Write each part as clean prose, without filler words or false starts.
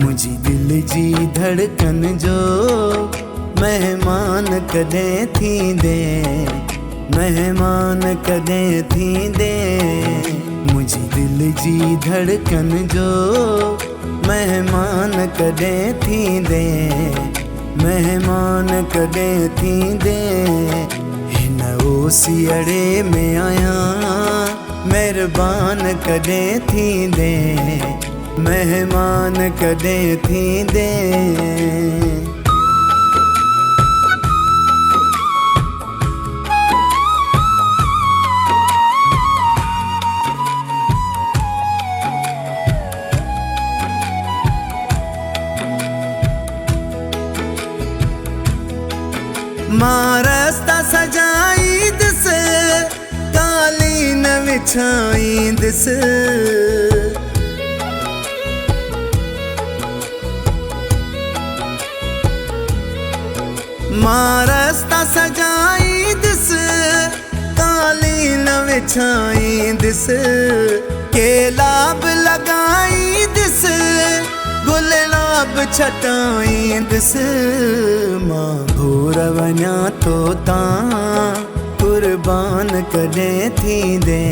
मुझी दिल जी धड़कन जो मेहमान कदें थींदे, मेहमान कदें थींदे। मुझी दिल जी धड़कन जो मेहमान कदें थींदे, मेहमान कदें थींदे। हिन ओसियड़े में आया मेहरबान कदें थींदे, मेहमान कदें थींदे। मां रास्ता सजाई दिस, कालीन विछाई दिस। मां रास्ता सजाई दिस, कालीन विछाई दिस। केलाब लगाई दिस, गुलाब छटाई दिस। मां घोर वञा तो तां कुर्बान कदें थींदे,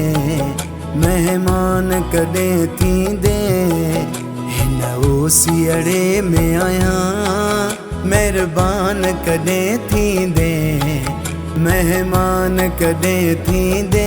मेहमान कदें थींदे। हिन ओसियड़े में आया मेहरबान कदें थींदे, मेहमान कदें थींदे।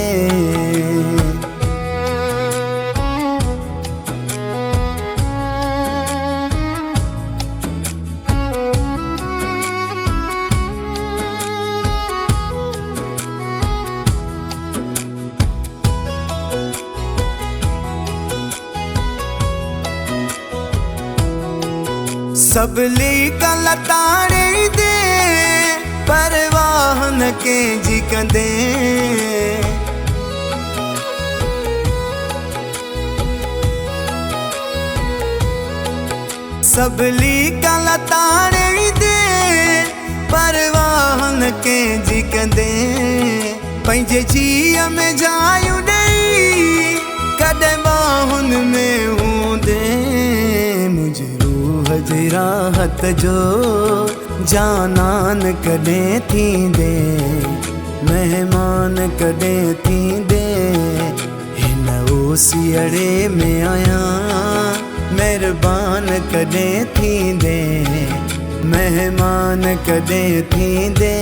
सबली कल ताड़ी दे परवाह न कंहिंजी कंदे। सबली कल ताड़ी दे परवाह न कंहिंजी कंदे। पंहिंजे जीअ में जायूं ॾेई कॾहिं बाहुनि में हूंदे। मुंहिंजी जी राहत जो जानान कदें थींदे, मेहमान कदें थींदे। हिन ओसियड़े में आया मेहरबान कदें थींदे, मेहमान कदें थींदे।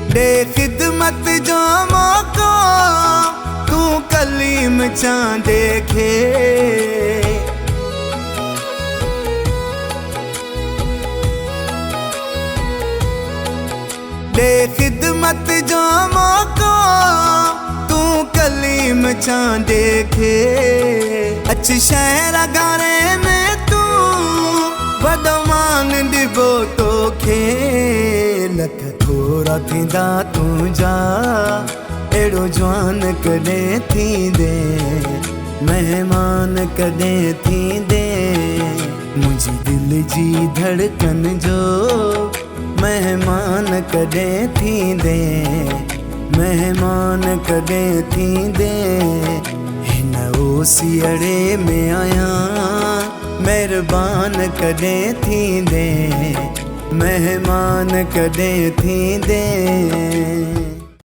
दे खिदमत जो मौको तू कलीम चां देखे। दे खिदमत जो मौको तू कलीम चां देखे। अच शहर गारे में तू वॾो मान ॾिबो तोखे। लख थोरा थींदा तुंहिंजा अहिड़ो जवान कदें थींदे, मेहमान कदें थींदे। मुंहिंजी दिल जी धड़कन जो मेहमान कदें थींदे, मेहमान कदें थींदे। हिन ओसियड़े में आया मेहरबान कदें थींदे, मेहमान कदें थींदे।